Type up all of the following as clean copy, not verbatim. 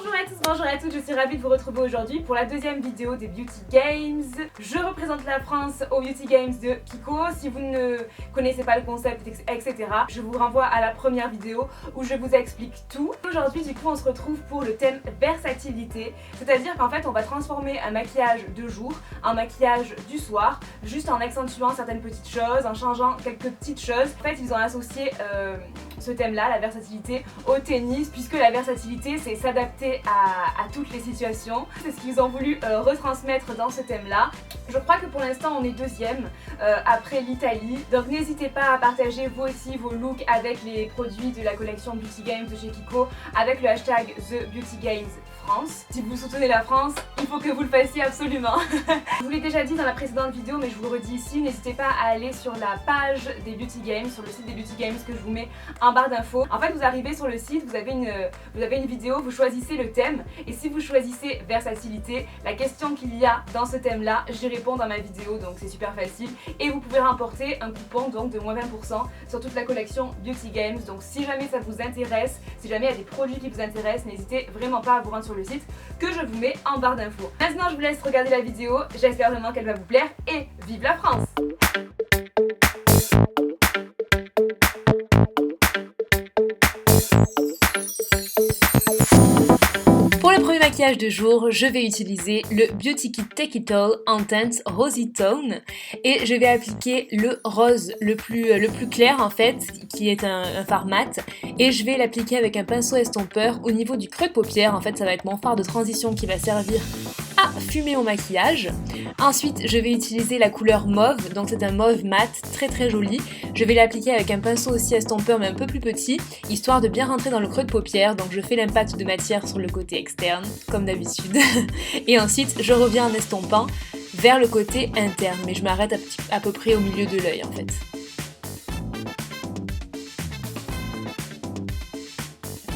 Bonjour à tous, bonjour à toutes, je suis ravie de vous retrouver aujourd'hui pour la deuxième vidéo des Beauty Games. Je représente la France aux Beauty Games de Kiko. Si vous ne connaissez pas le concept, etc., je vous renvoie à la première vidéo où je vous explique tout. Aujourd'hui, du coup, on se retrouve pour le thème versatilité, c'est-à-dire qu'en fait, on va transformer un maquillage de jour en maquillage du soir, juste en accentuant certaines petites choses, en changeant quelques petites choses. En fait, ils ont associé ce thème-là, la versatilité, au tennis, puisque la versatilité, c'est s'adapter à toutes les situations. C'est ce qu'ils ont voulu retransmettre dans ce thème-là. Je crois que pour l'instant, on est deuxième après l'Italie. Donc n'hésitez pas à partager vous aussi vos looks avec les produits de la collection Beauty Games de chez Kiko, avec le hashtag TheBeautyGamesFrance. Si vous soutenez la France, il faut que vous le fassiez absolument. Je vous l'ai déjà dit dans la précédente vidéo, mais je vous le redis ici, n'hésitez pas à aller sur la page des Beauty Games, sur le site des Beauty Games que je vous mets en barre d'infos. En fait, vous arrivez sur le site, vous avez une vidéo, vous choisissez le thème, et si vous choisissez versatilité, la question qu'il y a dans ce thème-là, j'y réponds dans ma vidéo, donc c'est super facile. Et vous pouvez remporter un coupon donc de moins 20% sur toute la collection Beauty Games. Donc si jamais ça vous intéresse, si jamais il y a des produits qui vous intéressent, n'hésitez vraiment pas à vous rendre sur le site que je vous mets en barre d'infos. Maintenant, je vous laisse regarder la vidéo, j'espère vraiment qu'elle va vous plaire, et vive la France! Pour le premier maquillage de jour, je vais utiliser le Beauty Kit Take It All Intense Rosy Tone et je vais appliquer le rose le plus clair en fait, qui est un fard mat, et je vais l'appliquer avec un pinceau estompeur au niveau du creux de paupière. En fait, ça va être mon fard de transition qui va servir à fumer mon maquillage. Ensuite, je vais utiliser la couleur mauve, donc c'est un mauve mat très joli. Je vais l'appliquer avec un pinceau aussi estompeur mais un peu plus petit, histoire de bien rentrer dans le creux de paupière. Donc je fais l'impact de matière sur le côté externe, comme d'habitude. Et ensuite, je reviens en estompant vers le côté interne, mais je m'arrête à peu près au milieu de l'œil en fait.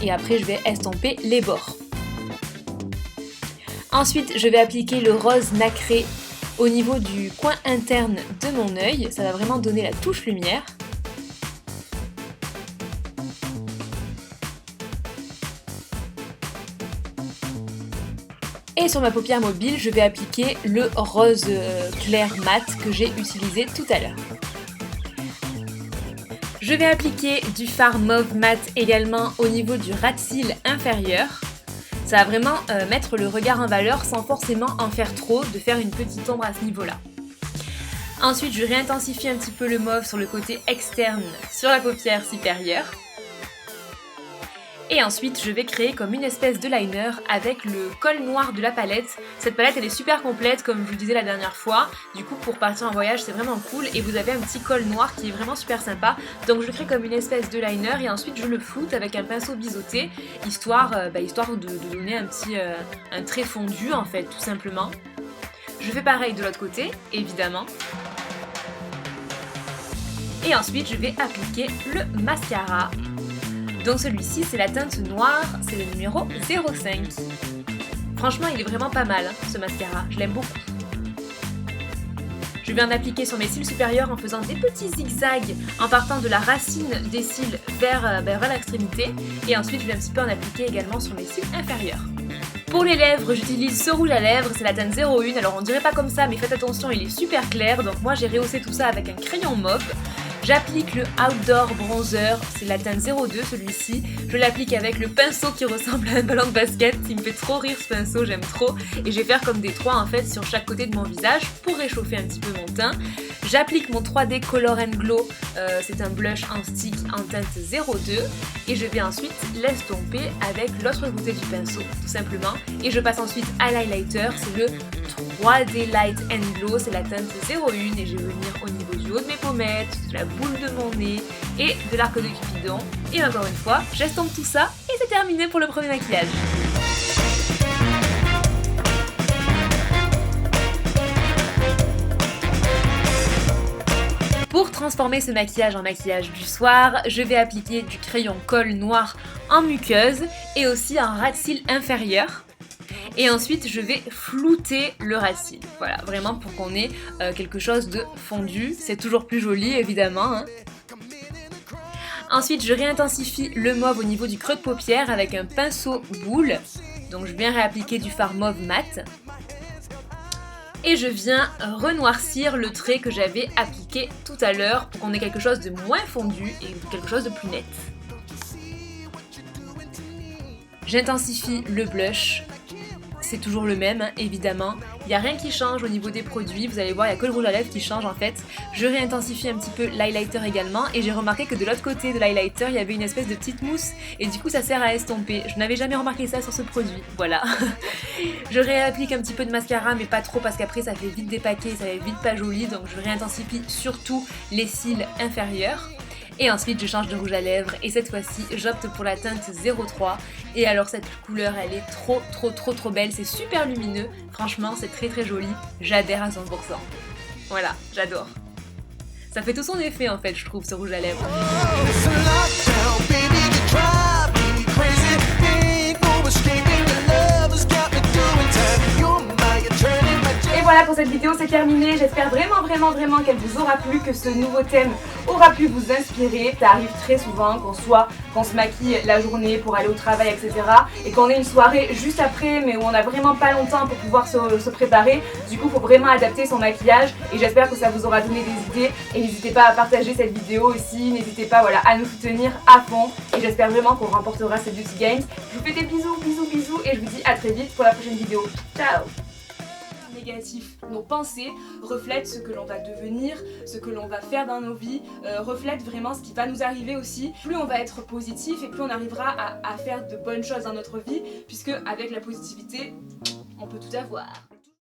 Et après, je vais estomper les bords. Ensuite, je vais appliquer le rose nacré au niveau du coin interne de mon œil. Ça va vraiment donner la touche lumière. Et sur ma paupière mobile, je vais appliquer le rose clair mat que j'ai utilisé tout à l'heure. Je vais appliquer du fard mauve mat également au niveau du ras de cils inférieur. Ça va vraiment mettre le regard en valeur sans forcément en faire trop, de faire une petite ombre à ce niveau-là. Ensuite, je réintensifie un petit peu le mauve sur le côté externe, sur la paupière supérieure. Et ensuite, je vais créer comme une espèce de liner avec le col noir de la palette. Cette palette, elle est super complète, comme je vous le disais la dernière fois. Du coup, pour partir en voyage, c'est vraiment cool. Et vous avez un petit col noir qui est vraiment super sympa. Donc, je crée comme une espèce de liner et ensuite, je le floute avec un pinceau biseauté, histoire de donner un trait fondu, en fait, tout simplement. Je fais pareil de l'autre côté, évidemment. Et ensuite, je vais appliquer le mascara. Donc celui-ci, c'est la teinte noire, c'est le numéro 05. Franchement, il est vraiment pas mal, ce mascara, je l'aime beaucoup. Je vais en appliquer sur mes cils supérieurs en faisant des petits zigzags en partant de la racine des cils vers l'extrémité. Et ensuite, je vais un petit peu en appliquer également sur mes cils inférieurs. Pour les lèvres, j'utilise ce rouge à lèvres, c'est la teinte 01. Alors on dirait pas comme ça, mais faites attention, il est super clair. Donc moi, j'ai rehaussé tout ça avec un crayon mauve. J'applique le Outdoor Bronzer, c'est la teinte 02 celui-ci. Je l'applique avec le pinceau qui ressemble à un ballon de basket. Il me fait trop rire ce pinceau, j'aime trop. Et je vais faire comme des traits en fait sur chaque côté de mon visage pour réchauffer un petit peu mon teint. J'applique mon 3D Color and Glow, c'est un blush en stick en teinte 02. Et je vais ensuite l'estomper avec l'autre côté du pinceau, tout simplement. Et je passe ensuite à l'highlighter, c'est le 3D Light and Glow, c'est la teinte 01. Et je vais venir au niveau du haut de mes pommettes, de la boule de mon nez et de l'arc de Cupidon. Et encore une fois, j'estompe tout ça et c'est terminé pour le premier maquillage. Pour transformer ce maquillage en maquillage du soir, je vais appliquer du crayon colle noir en muqueuse et aussi un ras de cils inférieur. Et ensuite, je vais flouter le ras de cils. Voilà, vraiment pour qu'on ait quelque chose de fondu. C'est toujours plus joli, évidemment. Hein. Ensuite, je réintensifie le mauve au niveau du creux de paupière avec un pinceau boule. Donc je viens réappliquer du fard mauve mat. Et je viens renoircir le trait que j'avais appliqué tout à l'heure pour qu'on ait quelque chose de moins fondu et quelque chose de plus net. J'intensifie le blush. C'est toujours le même, hein, évidemment. Il n'y a rien qui change au niveau des produits. Vous allez voir, il n'y a que le rouge à lèvres qui change en fait. Je réintensifie un petit peu l'highlighter également. Et j'ai remarqué que de l'autre côté de l'highlighter, il y avait une espèce de petite mousse. Et du coup, ça sert à estomper. Je n'avais jamais remarqué ça sur ce produit. Voilà. Je réapplique un petit peu de mascara, mais pas trop parce qu'après, ça fait vite dépaquer, ça fait vite pas joli. Donc je réintensifie surtout les cils inférieurs. Et ensuite je change de rouge à lèvres et cette fois-ci j'opte pour la teinte 03. Et alors cette couleur elle est trop belle, c'est super lumineux, franchement c'est très joli, j'adhère à 100%. Voilà, j'adore. Ça fait tout son effet en fait je trouve ce rouge à lèvres. Et voilà pour cette vidéo, c'est terminé. J'espère vraiment qu'elle vous aura plu, que ce nouveau thème aura pu vous inspirer. Ça arrive très souvent qu'on se maquille la journée pour aller au travail, etc. Et qu'on ait une soirée juste après, mais où on n'a vraiment pas longtemps pour pouvoir se préparer. Du coup, il faut vraiment adapter son maquillage. Et j'espère que ça vous aura donné des idées. Et n'hésitez pas à partager cette vidéo aussi. N'hésitez pas à nous soutenir à fond. Et j'espère vraiment qu'on remportera ces Beauty Games. Je vous fais des bisous et je vous dis à très vite pour la prochaine vidéo. Ciao! Négatif. Nos pensées reflètent ce que l'on va devenir, ce que l'on va faire dans nos vies, reflètent vraiment ce qui va nous arriver aussi. Plus on va être positif et plus on arrivera à faire de bonnes choses dans notre vie, puisque avec la positivité, on peut tout avoir.